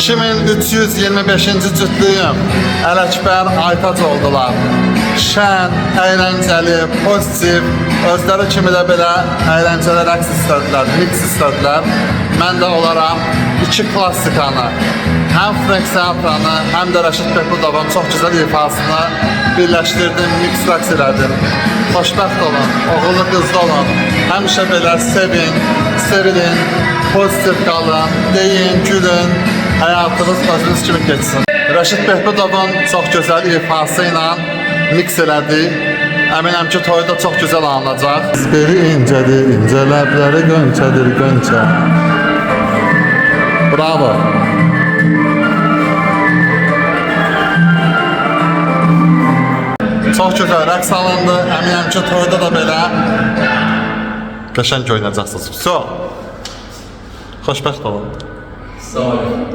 2325-ci cütlüyüm Ələkbər Aytac oldular. Şən, əyləncəli, pozitiv, özləri kimi də belə əyləncəli rəqs istədilər, mix istədilər. Mən də olaram iki klassikanı, həm Frank Sinatra'nı, həm də Rəşid Behbudovun çox gözəl ifasını birləşdirdim, mix rəqs elədim. Xoşbəxt olun, oğullu qızlı olun, həmişə belə sevin, sevilin, pozitiv qalın, deyin, gülün, həyatınız özünüz kimi geçsin. Rəşid Behbudovun çox gözəl ifası ilə mix elədik. Əminəm ki, toyda çox gözəl alınacaq. Biri incədir, incə ləbləri gönçədir, gönçə. Bravo. Çox gözəl rəqs alındı. Əminəm ki, toyda da belə qəşəng oynayacaqsınız. Xoşbəxt olun. Sağ olun.